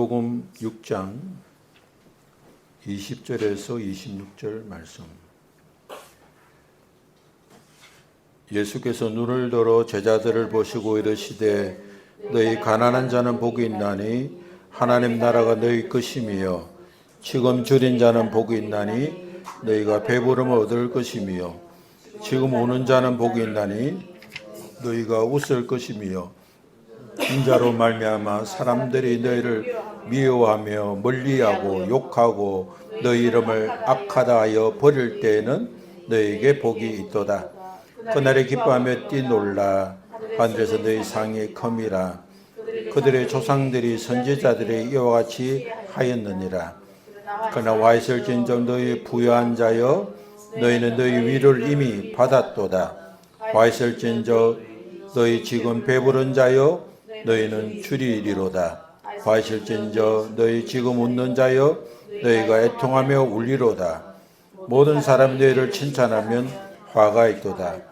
복음 6장 20절에서 26절 말씀. 예수께서 눈을 들어 제자들을 보시고 이르시되 너희 가난한 자는 복이 있나니 하나님 나라가 너희 것이며 지금 줄인 자는 복이 있나니 너희가 배부름을 얻을 것이며 지금 우는 자는 복이 있나니 너희가 웃을 것이며 인자로 말미암아 사람들이 너희를 미워하며 멀리하고 욕하고 너희 이름을 악하다 하여 버릴 때에는 너희에게 복이 있도다. 그날에 기뻐하며 뛰놀라. 하늘에서 너희 상이 컴이라. 그들의 조상들이 선지자들의 이와 같이 하였느니라. 그러나 와 있을진정 너희 부유한 자여 너희는 너희 위를 이미 받았도다. 와 있을진정 너희 지금 배부른 자여 너희는 줄이리로다. 와 있을진저 너희 지금 웃는 자여 너희가 애통하며 울리로다. 모든 사람이 너희를 칭찬하면 화가 있도다.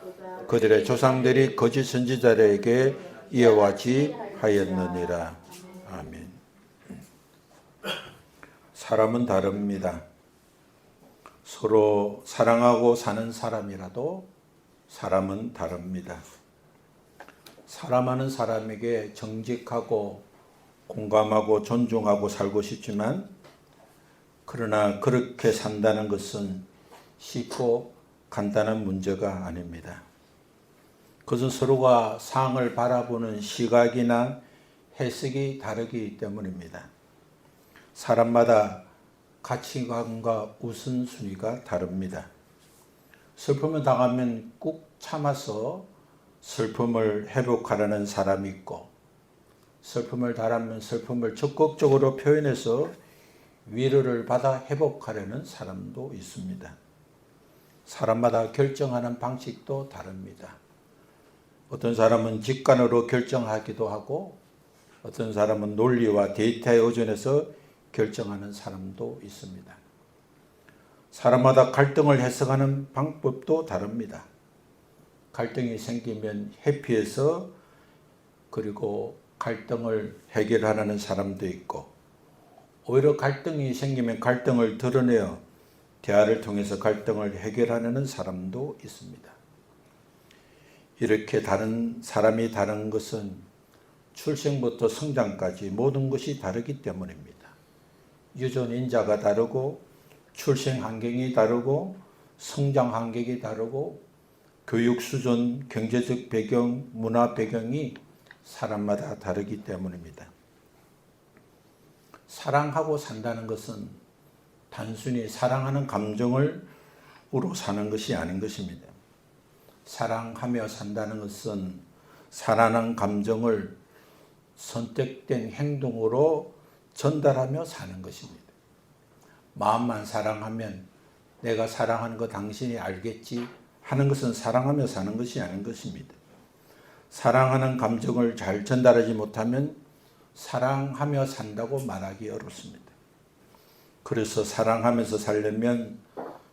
그들의 조상들이 거짓 선지자들에게 이와 같이 하였느니라. 아멘. 사람은 다릅니다. 서로 사랑하고 사는 사람이라도 사람은 다릅니다. 사랑하는 사람에게 정직하고 공감하고 존중하고 살고 싶지만 그러나 그렇게 산다는 것은 쉽고 간단한 문제가 아닙니다. 그것은 서로가 상황을 바라보는 시각이나 해석이 다르기 때문입니다. 사람마다 가치관과 우선순위가 다릅니다. 슬픔을 당하면 꾹 참아서 슬픔을 회복하려는 사람이 있고 슬픔을 당하면 슬픔을 적극적으로 표현해서 위로를 받아 회복하려는 사람도 있습니다. 사람마다 결정하는 방식도 다릅니다. 어떤 사람은 직관으로 결정하기도 하고 어떤 사람은 논리와 데이터에 의존해서 결정하는 사람도 있습니다. 사람마다 갈등을 해석하는 방법도 다릅니다. 갈등이 생기면 회피해서 그리고 갈등을 해결하려는 사람도 있고 오히려 갈등이 생기면 갈등을 드러내어 대화를 통해서 갈등을 해결하려는 사람도 있습니다. 이렇게 다른 사람이 다른 것은 출생부터 성장까지 모든 것이 다르기 때문입니다. 유전 인자가 다르고 출생 환경이 다르고 성장 환경이 다르고 교육 수준, 경제적 배경, 문화 배경이 사람마다 다르기 때문입니다. 사랑하고 산다는 것은 단순히 사랑하는 감정으로 사는 것이 아닌 것입니다. 사랑하며 산다는 것은 사랑하는 감정을 선택된 행동으로 전달하며 사는 것입니다. 마음만 사랑하면 내가 사랑하는 거 당신이 알겠지 하는 것은 사랑하며 사는 것이 아닌 것입니다. 사랑하는 감정을 잘 전달하지 못하면 사랑하며 산다고 말하기 어렵습니다. 그래서 사랑하면서 살려면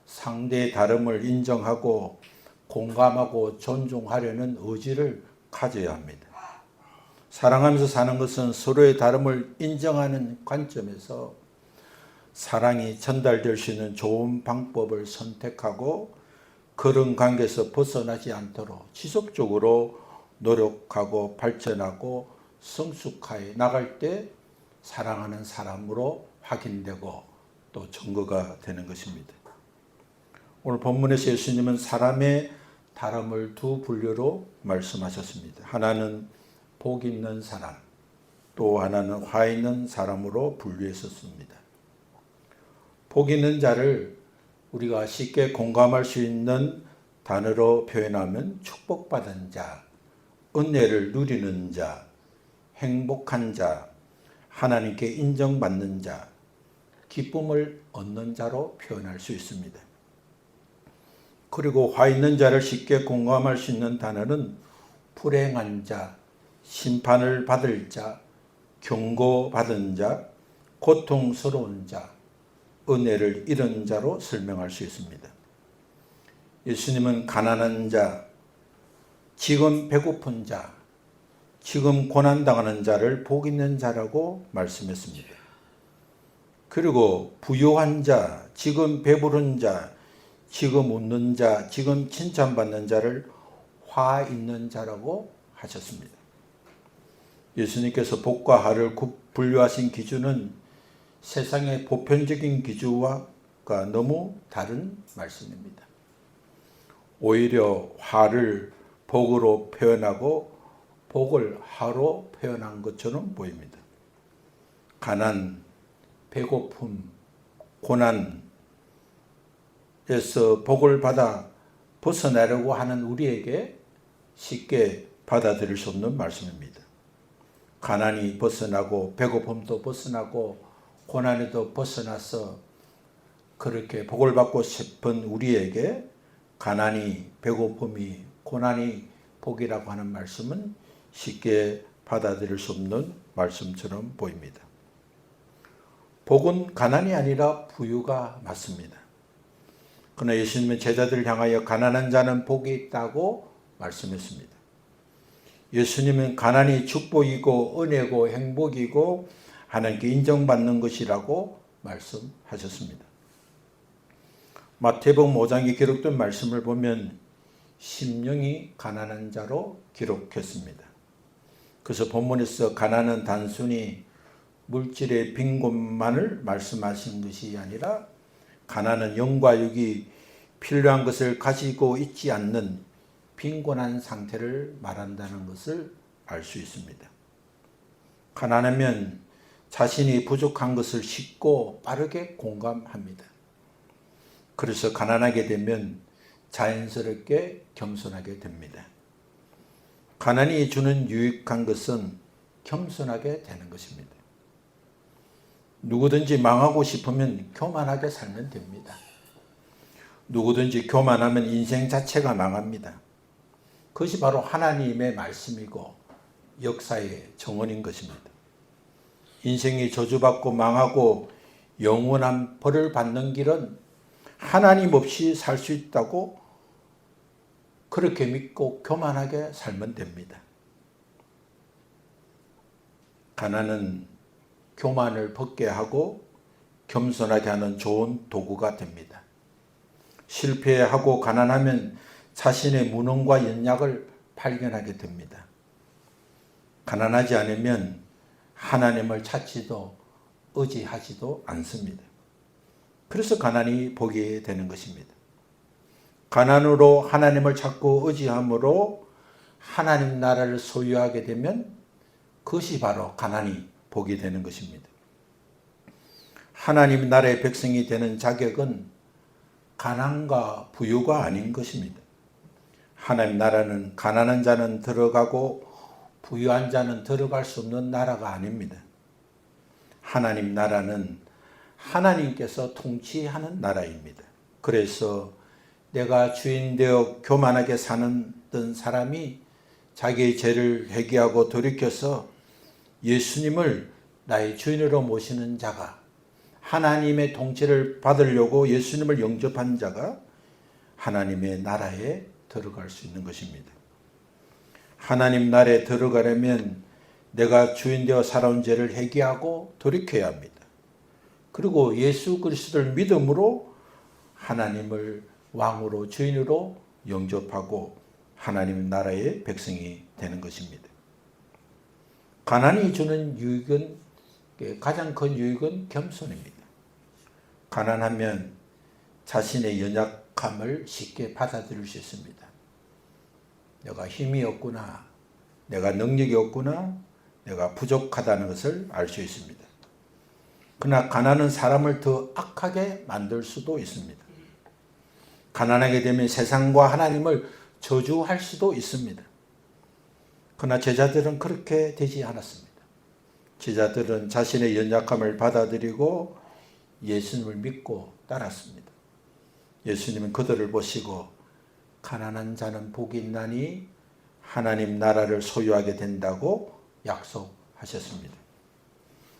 상대의 다름을 인정하고 공감하고 존중하려는 의지를 가져야 합니다. 사랑하면서 사는 것은 서로의 다름을 인정하는 관점에서 사랑이 전달될 수 있는 좋은 방법을 선택하고 그런 관계에서 벗어나지 않도록 지속적으로 노력하고 발전하고 성숙하여 나갈 때 사랑하는 사람으로 확인되고 또 증거가 되는 것입니다. 오늘 본문에서 예수님은 사람의 다름을 두 분류로 말씀하셨습니다. 하나는 복 있는 사람, 또 하나는 화 있는 사람으로 분류했었습니다. 복 있는 자를 우리가 쉽게 공감할 수 있는 단어로 표현하면 축복받은 자, 은혜를 누리는 자, 행복한 자, 하나님께 인정받는 자, 기쁨을 얻는 자로 표현할 수 있습니다. 그리고 화 있는 자를 쉽게 공감할 수 있는 단어는 불행한 자, 심판을 받을 자, 경고받은 자, 고통스러운 자, 은혜를 잃은 자로 설명할 수 있습니다. 예수님은 가난한 자, 지금 배고픈 자, 지금 고난당하는 자를 복 있는 자라고 말씀했습니다. 그리고 부유한 자, 지금 배부른 자, 지금 웃는 자, 지금 칭찬받는 자를 화 있는 자라고 하셨습니다. 예수님께서 복과 화를 분류하신 기준은 세상의 보편적인 기준과 너무 다른 말씀입니다. 오히려 화를 복으로 표현하고 복을 화로 표현한 것처럼 보입니다. 가난, 배고픔, 고난에서 복을 받아 벗어나려고 하는 우리에게 쉽게 받아들일 수 없는 말씀입니다. 가난이 벗어나고 배고픔도 벗어나고 고난에도 벗어나서 그렇게 복을 받고 싶은 우리에게 가난이, 배고픔이, 고난이 복이라고 하는 말씀은 쉽게 받아들일 수 없는 말씀처럼 보입니다. 복은 가난이 아니라 부유가 맞습니다. 그러나 예수님은 제자들을 향하여 가난한 자는 복이 있다고 말씀했습니다. 예수님은 가난이 축복이고 은혜고 행복이고 하나님께 인정받는 것이라고 말씀하셨습니다. 마태복음 5장에 기록된 말씀을 보면 심령이 가난한 자로 기록했습니다. 그래서 본문에서 가난은 단순히 물질의 빈곤만을 말씀하신 것이 아니라 가난은 영과 육이 필요한 것을 가지고 있지 않는 빈곤한 상태를 말한다는 것을 알 수 있습니다. 가난하면 자신이 부족한 것을 쉽고 빠르게 공감합니다. 그래서 가난하게 되면 자연스럽게 겸손하게 됩니다. 가난이 주는 유익한 것은 겸손하게 되는 것입니다. 누구든지 망하고 싶으면 교만하게 살면 됩니다. 누구든지 교만하면 인생 자체가 망합니다. 그것이 바로 하나님의 말씀이고 역사의 정언인 것입니다. 인생이 저주받고 망하고 영원한 벌을 받는 길은 하나님 없이 살 수 있다고 그렇게 믿고 교만하게 살면 됩니다. 가난은 교만을 벗게 하고 겸손하게 하는 좋은 도구가 됩니다. 실패하고 가난하면 자신의 무능과 연약을 발견하게 됩니다. 가난하지 않으면 하나님을 찾지도 의지하지도 않습니다. 그래서 가난이 복이 되는 것입니다. 가난으로 하나님을 찾고 의지함으로 하나님 나라를 소유하게 되면 그것이 바로 가난이 복이 되는 것입니다. 하나님 나라의 백성이 되는 자격은 가난과 부유가 아닌 것입니다. 하나님 나라는 가난한 자는 들어가고 부유한 자는 들어갈 수 없는 나라가 아닙니다. 하나님 나라는 하나님께서 통치하는 나라입니다. 그래서 내가 주인 되어 교만하게 사는 사람이 자기의 죄를 회개하고 돌이켜서 예수님을 나의 주인으로 모시는 자가, 하나님의 통치를 받으려고 예수님을 영접한 자가 하나님의 나라에 들어갈 수 있는 것입니다. 하나님 나라에 들어가려면 내가 주인 되어 살아온 죄를 회개하고 돌이켜야 합니다. 그리고 예수 그리스도를 믿음으로 하나님을 왕으로 주인으로 영접하고 하나님 나라의 백성이 되는 것입니다. 가난이 주는 유익은, 가장 큰 유익은 겸손입니다. 가난하면 자신의 연약함을 쉽게 받아들일 수 있습니다. 내가 힘이 없구나, 내가 능력이 없구나, 내가 부족하다는 것을 알 수 있습니다. 그러나 가난은 사람을 더 악하게 만들 수도 있습니다. 가난하게 되면 세상과 하나님을 저주할 수도 있습니다. 그러나 제자들은 그렇게 되지 않았습니다. 제자들은 자신의 연약함을 받아들이고 예수님을 믿고 따랐습니다. 예수님은 그들을 보시고 가난한 자는 복이 있나니 하나님 나라를 소유하게 된다고 약속하셨습니다.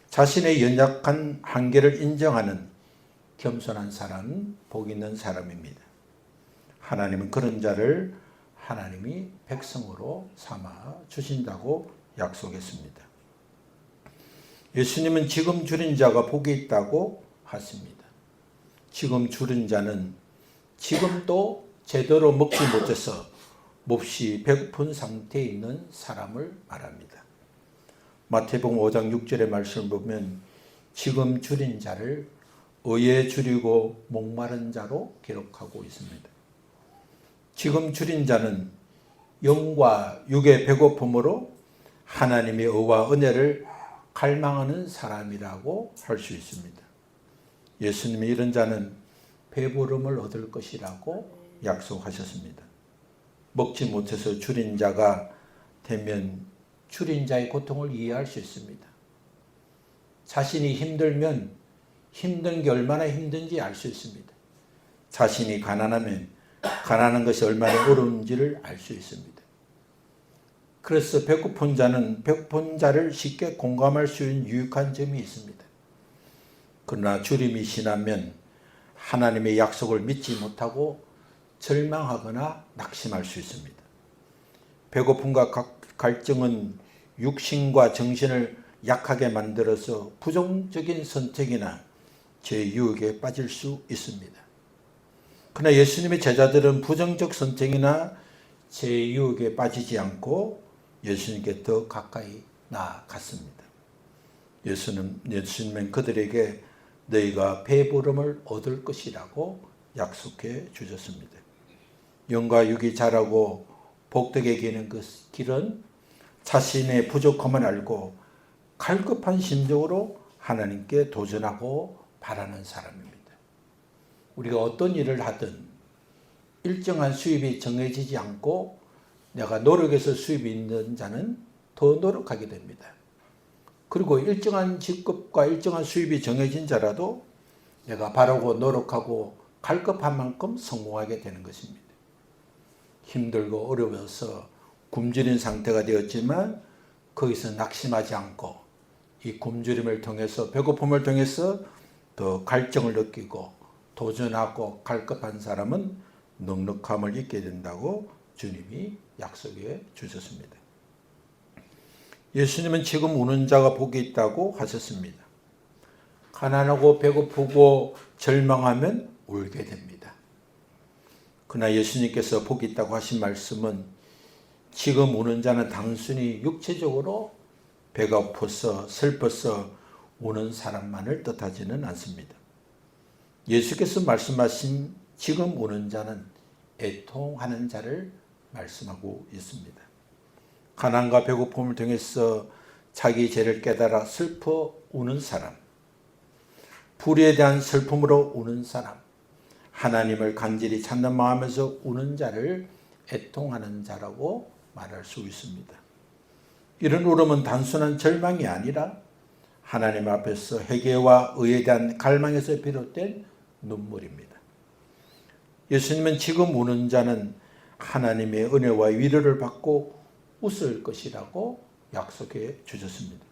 자신의 연약한 한계를 인정하는 겸손한 사람은 복 있는 사람입니다. 하나님은 그런 자를 하나님이 백성으로 삼아 주신다고 약속했습니다. 예수님은 지금 줄인 자가 복이 있다고 하십니다. 지금 줄인 자는 지금도 제대로 먹지 못해서 몹시 배고픈 상태에 있는 사람을 말합니다. 마태복음 5장 6절의 말씀을 보면 지금 줄인 자를 의에 줄이고 목마른 자로 기록하고 있습니다. 지금 줄인 자는 영과 육의 배고픔으로 하나님의 의와 은혜를 갈망하는 사람이라고 할 수 있습니다. 예수님이 이런 자는 배부름을 얻을 것이라고 약속하셨습니다. 먹지 못해서 줄인 자가 되면 줄인 자의 고통을 이해할 수 있습니다. 자신이 힘들면 힘든 게 얼마나 힘든지 알 수 있습니다. 자신이 가난하면 가난한 것이 얼마나 어려운지를 알 수 있습니다. 그래서 배고픈 자는 배고픈 자를 쉽게 공감할 수 있는 유익한 점이 있습니다. 그러나 줄임이 심하면 하나님의 약속을 믿지 못하고 절망하거나 낙심할 수 있습니다. 배고픔과 갈증은 육신과 정신을 약하게 만들어서 부정적인 선택이나 제유혹에 빠질 수 있습니다. 그러나 예수님의 제자들은 부정적 선택이나 제유혹에 빠지지 않고 예수님께 더 가까이 나아갔습니다. 예수님은 그들에게 너희가 배부름을 얻을 것이라고 약속해 주셨습니다. 영과 육이 자라고 복되게 기는 그 길은 자신의 부족함을 알고 갈급한 심정으로 하나님께 도전하고 바라는 사람입니다. 우리가 어떤 일을 하든 일정한 수입이 정해지지 않고 내가 노력해서 수입이 있는 자는 더 노력하게 됩니다. 그리고 일정한 직급과 일정한 수입이 정해진 자라도 내가 바라고 노력하고 갈급한 만큼 성공하게 되는 것입니다. 힘들고 어려워서 굶주린 상태가 되었지만 거기서 낙심하지 않고 이 굶주림을 통해서 배고픔을 통해서 더 갈증을 느끼고 도전하고 갈급한 사람은 넉넉함을 잊게 된다고 주님이 약속해 주셨습니다. 예수님은 지금 우는 자가 복이 있다고 하셨습니다. 가난하고 배고프고 절망하면 울게 됩니다. 그러나 예수님께서 복이 있다고 하신 말씀은 지금 우는 자는 단순히 육체적으로 배가 고파서 슬퍼서 우는 사람만을 뜻하지는 않습니다. 예수께서 말씀하신 지금 우는 자는 애통하는 자를 말씀하고 있습니다. 가난과 배고픔을 통해서 자기 죄를 깨달아 슬퍼 우는 사람, 불의에 대한 슬픔으로 우는 사람, 하나님을 간절히 찾는 마음에서 우는 자를 애통하는 자라고 말할 수 있습니다. 이런 울음은 단순한 절망이 아니라 하나님 앞에서 회개와 의에 대한 갈망에서 비롯된 눈물입니다. 예수님은 지금 우는 자는 하나님의 은혜와 위로를 받고 웃을 것이라고 약속해 주셨습니다.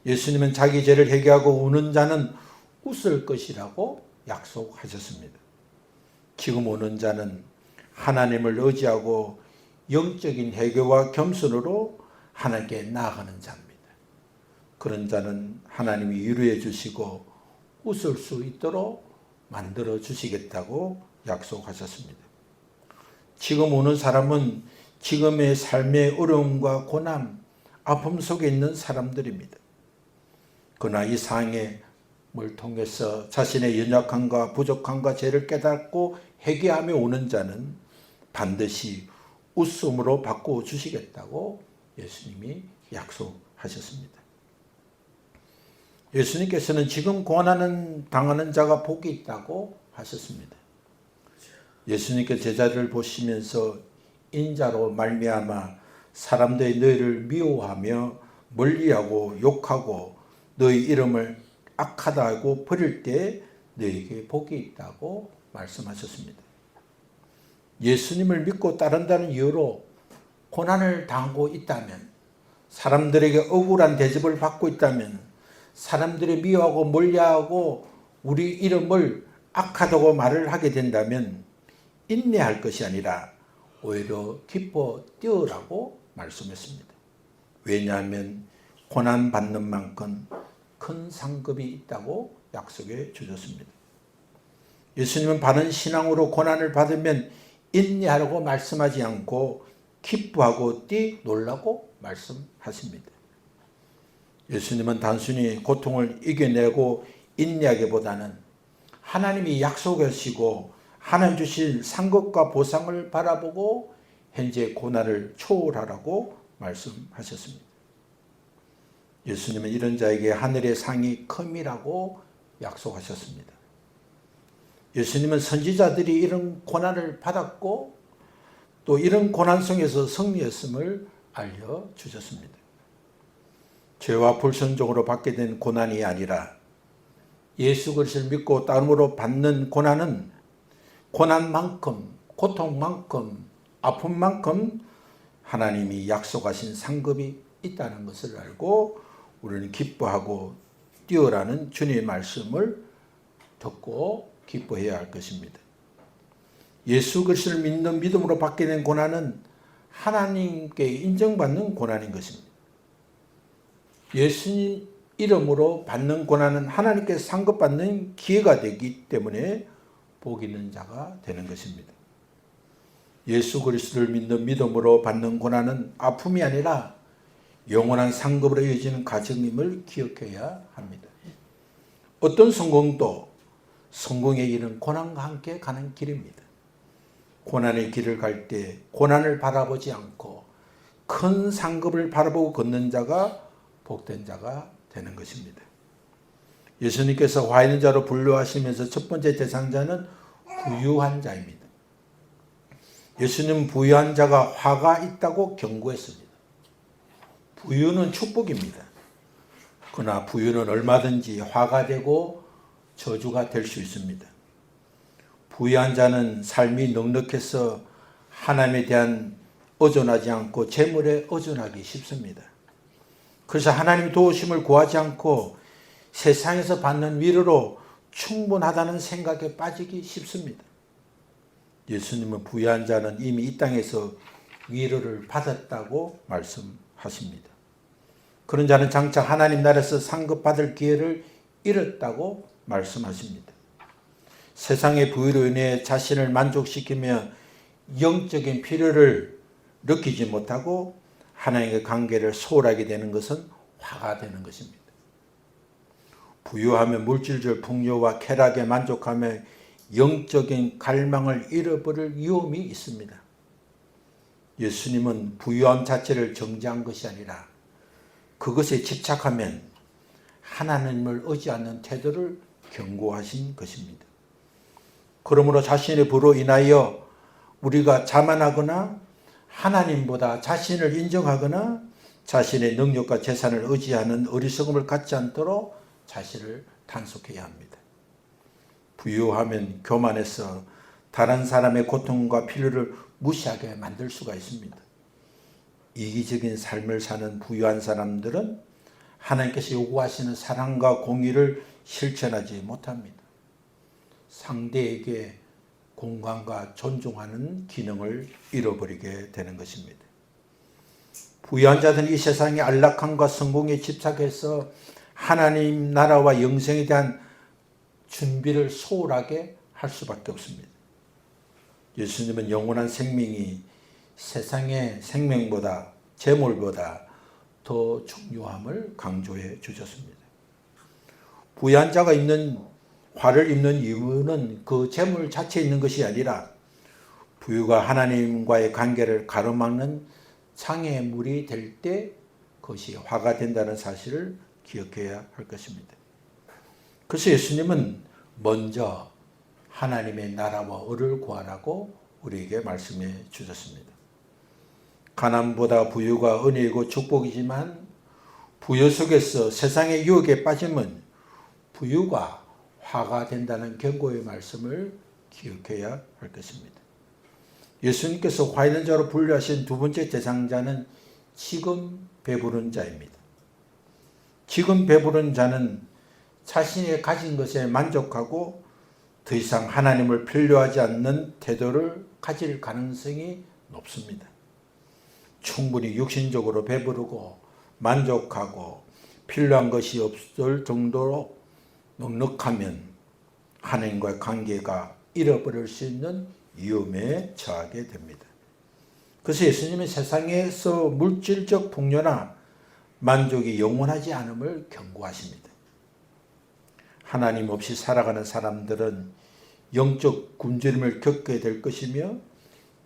예수님은 자기 죄를 회개하고 우는 자는 웃을 것이라고 약속하셨습니다. 지금 우는 자는 하나님을 의지하고 영적인 회개와 겸손으로 하나님께 나아가는 자입니다. 그런 자는 하나님이 위로해 주시고 웃을 수 있도록 만들어 주시겠다고 약속하셨습니다. 지금 우는 사람은 지금의 삶의 어려움과 고난, 아픔 속에 있는 사람들입니다. 그러나 이 상황을 통해서 자신의 연약함과 부족함과 죄를 깨닫고 회개하며 오는 자는 반드시 웃음으로 바꾸어 주시겠다고 예수님이 약속하셨습니다. 예수님께서는 지금 고난을 당하는 자가 복이 있다고 하셨습니다. 예수님께 제자들을 보시면서 인자로 말미암아 사람들이 너희를 미워하며 멀리하고 욕하고 너희 이름을 악하다 하고 버릴 때 너희에게 복이 있다고 말씀하셨습니다. 예수님을 믿고 따른다는 이유로 고난을 당하고 있다면, 사람들에게 억울한 대접을 받고 있다면, 사람들이 미워하고 멀리하고 우리 이름을 악하다고 말을 하게 된다면 인내할 것이 아니라 오히려 기뻐 뛰어라고 말씀했습니다. 왜냐하면 고난받는 만큼 큰 상급이 있다고 약속해 주셨습니다. 예수님은 바른 신앙으로 고난을 받으면 인내하라고 말씀하지 않고 기뻐하고 뛰놀라고 말씀하십니다. 예수님은 단순히 고통을 이겨내고 인내하기보다는 하나님이 약속하시고 하나님 주신 상급과 보상을 바라보고 현재 고난을 초월하라고 말씀하셨습니다. 예수님은 이런 자에게 하늘의 상이 큼이라고 약속하셨습니다. 예수님은 선지자들이 이런 고난을 받았고 또 이런 고난 속에서 승리했음을 알려주셨습니다. 죄와 불순종으로 받게 된 고난이 아니라 예수 그리스도를 믿고 따름으로 받는 고난은 고난만큼, 고통만큼, 아픔만큼 하나님이 약속하신 상급이 있다는 것을 알고 우리는 기뻐하고 뛰어라는 주님의 말씀을 듣고 기뻐해야 할 것입니다. 예수 그리스도를 믿는 믿음으로 받게 된 고난은 하나님께 인정받는 고난인 것입니다. 예수님 이름으로 받는 고난은 하나님께 상급받는 기회가 되기 때문에 복 있는 자가 되는 것입니다. 예수 그리스도를 믿는 믿음으로 받는 고난은 아픔이 아니라 영원한 상급으로 이어지는 과정임을 기억해야 합니다. 어떤 성공도 성공에 이르는 고난과 함께 가는 길입니다. 고난의 길을 갈 때 고난을 바라보지 않고 큰 상급을 바라보고 걷는 자가 복된 자가 되는 것입니다. 예수님께서 화 있는 자로 분류하시면서 첫 번째 대상자는 부유한 자입니다. 예수님은 부유한 자가 화가 있다고 경고했습니다. 부유는 축복입니다. 그러나 부유는 얼마든지 화가 되고 저주가 될 수 있습니다. 부유한 자는 삶이 넉넉해서 하나님에 대한 의존하지 않고 재물에 의존하기 쉽습니다. 그래서 하나님 도우심을 구하지 않고 세상에서 받는 위로로 충분하다는 생각에 빠지기 쉽습니다. 예수님은 부유한 자는 이미 이 땅에서 위로를 받았다고 말씀하십니다. 그런 자는 장차 하나님 나라에서 상급받을 기회를 잃었다고 말씀하십니다. 세상의 부유로 인해 자신을 만족시키며 영적인 필요를 느끼지 못하고 하나님의 관계를 소홀하게 되는 것은 화가 되는 것입니다. 부유하면 물질적 풍요와 쾌락에 만족하며 영적인 갈망을 잃어버릴 위험이 있습니다. 예수님은 부유함 자체를 정죄한 것이 아니라 그것에 집착하면 하나님을 의지하는 태도를 경고하신 것입니다. 그러므로 자신의 부로 인하여 우리가 자만하거나 하나님보다 자신을 인정하거나 자신의 능력과 재산을 의지하는 어리석음을 갖지 않도록 자신을 단속해야 합니다. 부유하면 교만해서 다른 사람의 고통과 필요를 무시하게 만들 수가 있습니다. 이기적인 삶을 사는 부유한 사람들은 하나님께서 요구하시는 사랑과 공의를 실천하지 못합니다. 상대에게 공감과 존중하는 기능을 잃어버리게 되는 것입니다. 부유한 자들은 이 세상의 안락함과 성공에 집착해서 하나님 나라와 영생에 대한 준비를 소홀하게 할 수밖에 없습니다. 예수님은 영원한 생명이 세상의 생명보다 재물보다 더 중요함을 강조해 주셨습니다. 부유한 자가 화를 입는 이유는 그 재물 자체에 있는 것이 아니라 부유가 하나님과의 관계를 가로막는 장애물이 될 때 그것이 화가 된다는 사실을 기억해야 할 것입니다. 그래서 예수님은 먼저 하나님의 나라와 의를 구하라고 우리에게 말씀해 주셨습니다. 가난보다 부유가 은혜이고 축복이지만 부유 속에서 세상의 유혹에 빠지면 부유가 화가 된다는 경고의 말씀을 기억해야 할 것입니다. 예수님께서 화 있는 자로 분류하신 두 번째 대상자는 지금 배부른 자입니다. 지금 배부른 자는 자신이 가진 것에 만족하고 더 이상 하나님을 필요하지 않는 태도를 가질 가능성이 높습니다. 충분히 육신적으로 배부르고 만족하고 필요한 것이 없을 정도로 넉넉하면 하나님과의 관계가 잃어버릴 수 있는 위험에 처하게 됩니다. 그래서 예수님은 세상에서 물질적 풍요나 만족이 영원하지 않음을 경고하십니다. 하나님 없이 살아가는 사람들은 영적 굶주림을 겪게 될 것이며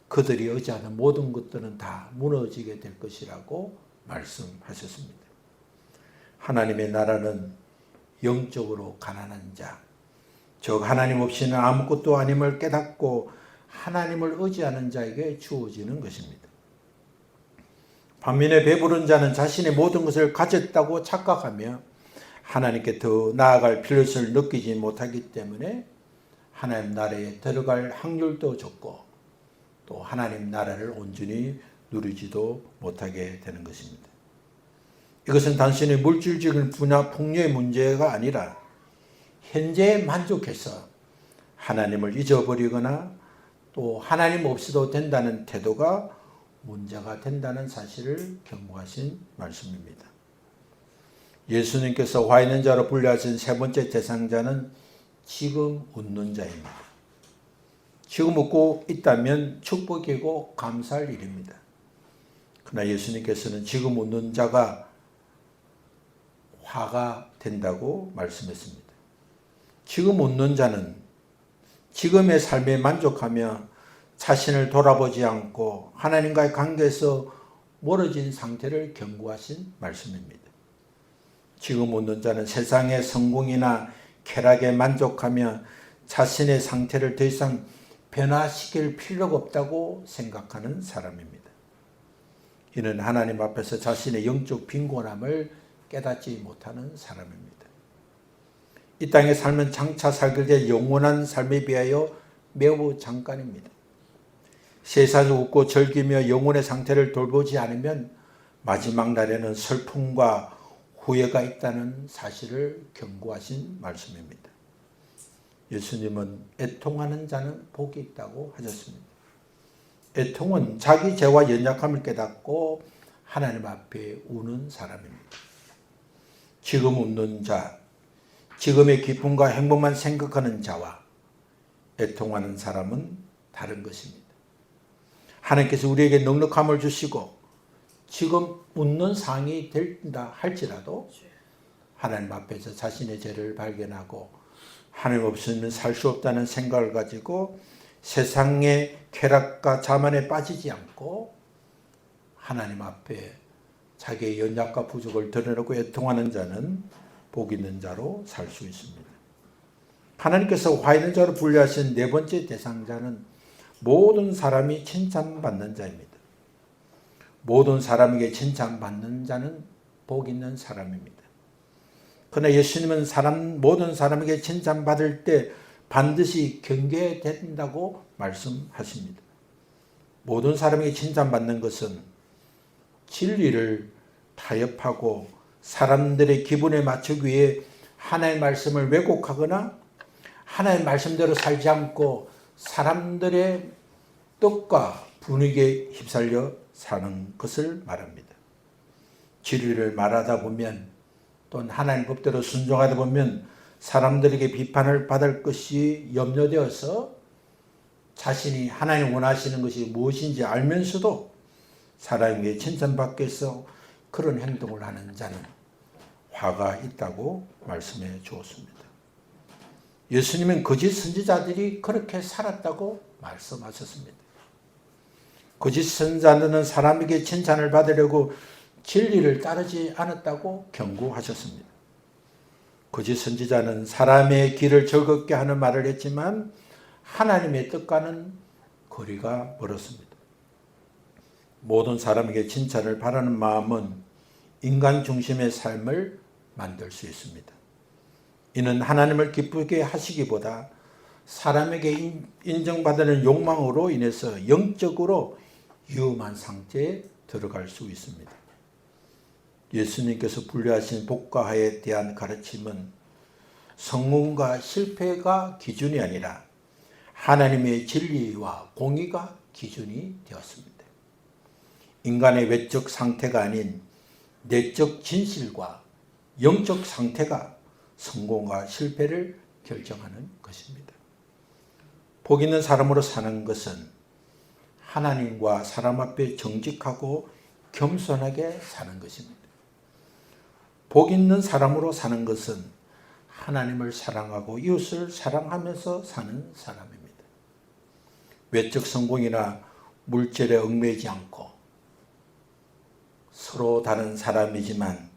그들이 의지하는 모든 것들은 다 무너지게 될 것이라고 말씀하셨습니다. 하나님의 나라는 영적으로 가난한 자, 즉 하나님 없이는 아무것도 아님을 깨닫고 하나님을 의지하는 자에게 주어지는 것입니다. 반면에 배부른 자는 자신의 모든 것을 가졌다고 착각하며 하나님께 더 나아갈 필요성을 느끼지 못하기 때문에 하나님 나라에 들어갈 확률도 적고 또 하나님 나라를 온전히 누리지도 못하게 되는 것입니다. 이것은 단순히 물질적인 분야 풍요의 문제가 아니라 현재에 만족해서 하나님을 잊어버리거나 또 하나님 없이도 된다는 태도가 문제가 된다는 사실을 경고하신 말씀입니다. 예수님께서 화 있는 자로 분류하신 세 번째 대상자는 지금 웃는 자입니다. 지금 웃고 있다면 축복이고 감사할 일입니다. 그러나 예수님께서는 지금 웃는 자가 화가 된다고 말씀했습니다. 지금 웃는 자는 지금의 삶에 만족하며 자신을 돌아보지 않고 하나님과의 관계에서 멀어진 상태를 경고하신 말씀입니다. 지금 웃는 자는 세상의 성공이나 쾌락에 만족하며 자신의 상태를 더 이상 변화시킬 필요가 없다고 생각하는 사람입니다. 이는 하나님 앞에서 자신의 영적 빈곤함을 깨닫지 못하는 사람입니다. 이 땅의 삶은 장차 살게 될 영원한 삶에 비하여 매우 잠깐입니다. 세상을 웃고 즐기며 영혼의 상태를 돌보지 않으면 마지막 날에는 슬픔과 후회가 있다는 사실을 경고하신 말씀입니다. 예수님은 애통하는 자는 복이 있다고 하셨습니다. 애통은 자기 죄와 연약함을 깨닫고 하나님 앞에 우는 사람입니다. 지금 웃는 자, 지금의 기쁨과 행복만 생각하는 자와 애통하는 사람은 다른 것입니다. 하나님께서 우리에게 넉넉함을 주시고 지금 웃는 상이 된다 할지라도 하나님 앞에서 자신의 죄를 발견하고 하나님 없으면 살 수 없다는 생각을 가지고 세상의 쾌락과 자만에 빠지지 않고 하나님 앞에 자기의 연약과 부족을 드러내고 애통하는 자는 복 있는 자로 살 수 있습니다. 하나님께서 화 있는 자로 분류하신 네 번째 대상자는 모든 사람이 칭찬받는 자입니다. 모든 사람에게 칭찬받는 자는 복 있는 사람입니다. 그러나 예수님은 모든 사람에게 칭찬받을 때 반드시 경계해야 된다고 말씀하십니다. 모든 사람에게 칭찬받는 것은 진리를 타협하고 사람들의 기분에 맞추기 위해 하나님의 말씀을 왜곡하거나 하나님의 말씀대로 살지 않고 사람들의 뜻과 분위기에 휩쓸려 사는 것을 말합니다. 진리를 말하다 보면 또는 하나님 법대로 순종하다 보면 사람들에게 비판을 받을 것이 염려되어서 자신이 하나님 원하시는 것이 무엇인지 알면서도 사람에게 칭찬받기 위해서 그런 행동을 하는 자는 화가 있다고 말씀해 주었습니다. 예수님은 거짓 선지자들이 그렇게 살았다고 말씀하셨습니다. 거짓 선지자들은 사람에게 칭찬을 받으려고 진리를 따르지 않았다고 경고하셨습니다. 거짓 선지자는 사람의 길을 즐겁게 하는 말을 했지만 하나님의 뜻과는 거리가 멀었습니다. 모든 사람에게 칭찬을 바라는 마음은 인간 중심의 삶을 만들 수 있습니다. 이는 하나님을 기쁘게 하시기보다 사람에게 인정받는 욕망으로 인해서 영적으로 위험한 상태에 들어갈 수 있습니다. 예수님께서 분류하신 복과에 대한 가르침은 성공과 실패가 기준이 아니라 하나님의 진리와 공의가 기준이 되었습니다. 인간의 외적 상태가 아닌 내적 진실과 영적 상태가 성공과 실패를 결정하는 것입니다. 복 있는 사람으로 사는 것은 하나님과 사람 앞에 정직하고 겸손하게 사는 것입니다. 복 있는 사람으로 사는 것은 하나님을 사랑하고 이웃을 사랑하면서 사는 사람입니다. 외적 성공이나 물질에 얽매이지 않고 서로 다른 사람이지만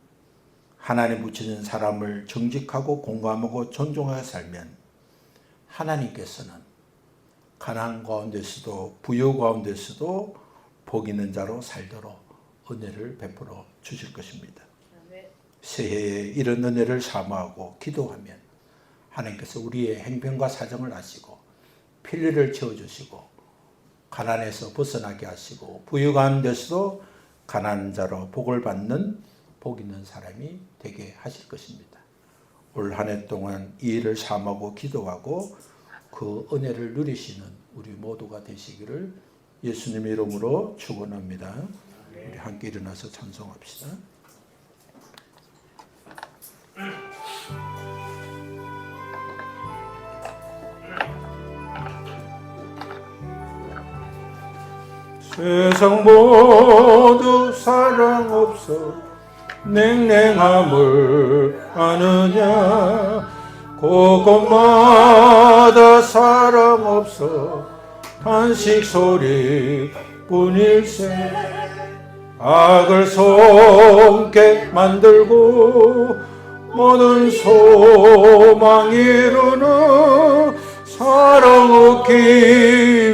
하나님 붙여진 사람을 정직하고 공감하고 존중하게 살면 하나님께서는 가난 가운데서도 부유 가운데서도 복 있는 자로 살도록 은혜를 베풀어 주실 것입니다. 새해에 이런 은혜를 사모하고 기도하면 하나님께서 우리의 행편과 사정을 아시고 필요를 채워주시고 가난에서 벗어나게 하시고 부유 가운데서도 가난한 자로 복을 받는 복 있는 사람이 되게 하실 것입니다. 올 한 해 동안 이 일을 사모하고 기도하고 그 은혜를 누리시는 우리 모두가 되시기를 예수님의 이름으로 축원합니다. 우리 함께 일어나서 찬송합시다. 세상 모두 사랑 없어 냉랭함을 아느냐 곳곳마다 사랑 없어 탄식 소리 뿐일세 악을 손게 만들고 모든 소망 이루는 사랑 얻기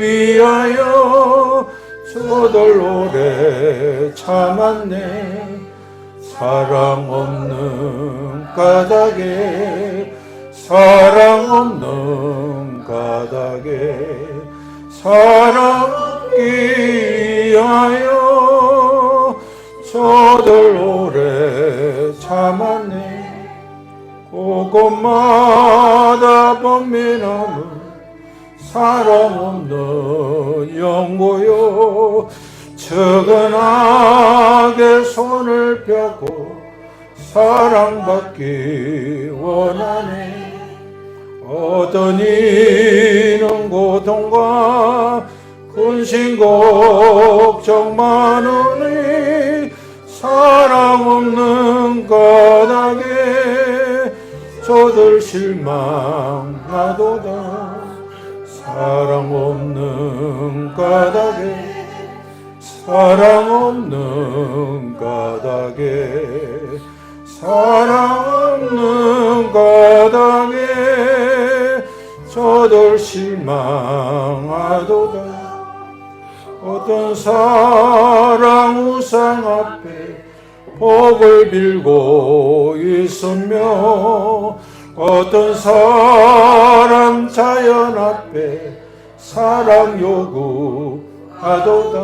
위하여 저들 오래 참았네 사랑 없는 까닭에 사랑 없는 까닭에 사랑 얻기 위하여 저들 오래 참았네 곳곳마다 번민함은 사랑 없는 영고요 적은 악의 손을 펴고 사랑받기 원하네 어떤 이는 고통과 근심 걱정 많으니 사랑 없는 까닭에 저들 실망하도다 사랑 없는 까닭에 사랑 없는 까닭에 사랑 없는 까닭에 저들 실망하도다 어떤 사랑 우상 앞에 복을 빌고 있으며 어떤 사람 자연 앞에 사랑 요구하도다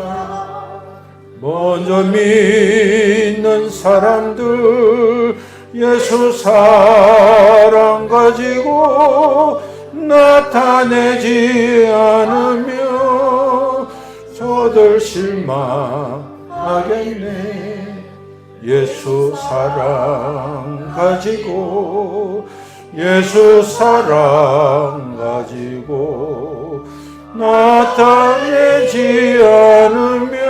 먼저 믿는 사람들 예수 사랑 가지고 나타내지 않으며 저들 실망하겠네 예수 사랑 가지고 예수 사랑 가지고 나타내지 않으며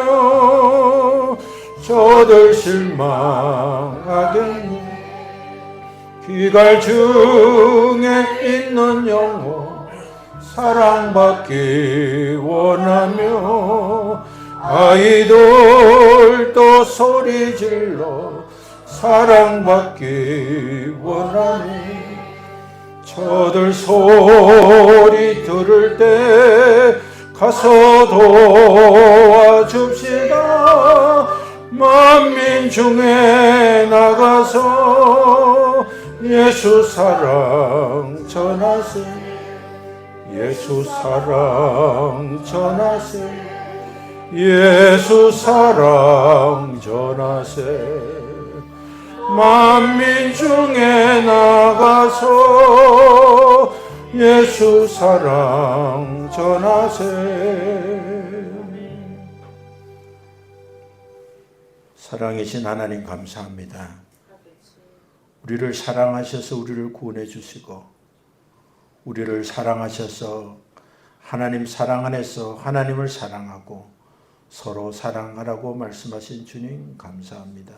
저들 실망하겠네 귀갈 중에 있는 영혼 사랑받기 원하며 아이들도 소리 질러 사랑받기 원하네 저들 소리 들을 때 가서 도와줍시다 만민 중에 나가서 예수 사랑 전하세 예수 사랑 전하세 예수 사랑 전하세 만민 중에 나가서 예수 사랑 전하세 사랑이신 하나님 감사합니다. 우리를 사랑하셔서 우리를 구원해 주시고 우리를 사랑하셔서 하나님 사랑 안에서 하나님을 사랑하고 서로 사랑하라고 말씀하신 주님 감사합니다.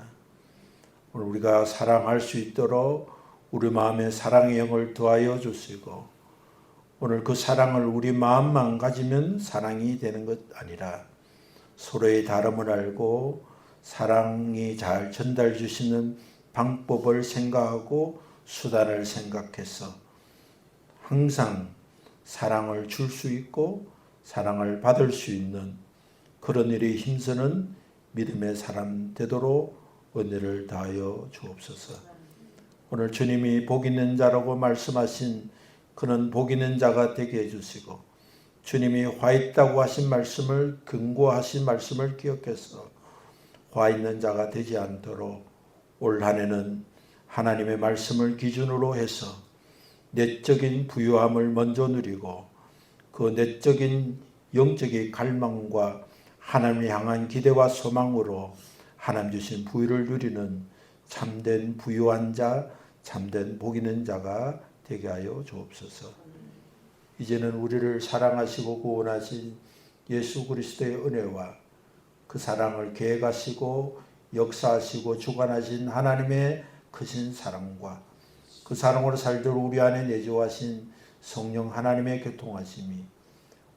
오늘 우리가 사랑할 수 있도록 우리 마음에 사랑의 영을 더하여 주시고 오늘 그 사랑을 우리 마음만 가지면 사랑이 되는 것 아니라 서로의 다름을 알고 사랑이 잘 전달 주시는 방법을 생각하고 수단을 생각해서 항상 사랑을 줄 수 있고 사랑을 받을 수 있는 그런 일에 힘쓰는 믿음의 사람 되도록 은혜를 다하여 주옵소서. 오늘 주님이 복 있는 자라고 말씀하신 그는 복 있는 자가 되게 해주시고 주님이 화 있다고 하신 말씀을 근거하신 말씀을 기억해서 화 있는 자가 되지 않도록 올 한 해는 하나님의 말씀을 기준으로 해서 내적인 부유함을 먼저 누리고 그 내적인 영적인 갈망과 하나님을 향한 기대와 소망으로 하나님 주신 부유를 누리는 참된 부유한 자, 참된 복 있는 자가 되게 하여 주옵소서. 이제는 우리를 사랑하시고 구원하신 예수 그리스도의 은혜와 그 사랑을 계획하시고 역사하시고 주관하신 하나님의 크신 사랑과 그 사랑으로 살도록 우리 안에 내주하신 성령 하나님의 교통하심이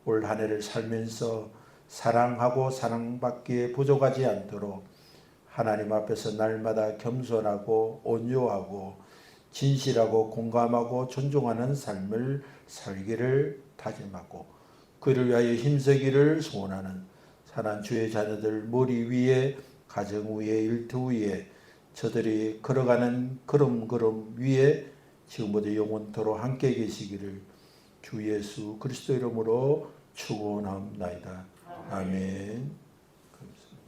올 한 해를 살면서 사랑하고 사랑받기에 부족하지 않도록 하나님 앞에서 날마다 겸손하고 온유하고 진실하고 공감하고 존중하는 삶을 살기를 다짐하고 그를 위하여 힘쓰기를 소원하는 사랑하는 주의 자녀들 머리 위에 가정 위에 일터 위에 저들이 걸어가는 걸음걸음 위에 지금부터 영원토록 함께 계시기를 주 예수 그리스도 이름으로 축원합니다. 아멘. 감사합니다.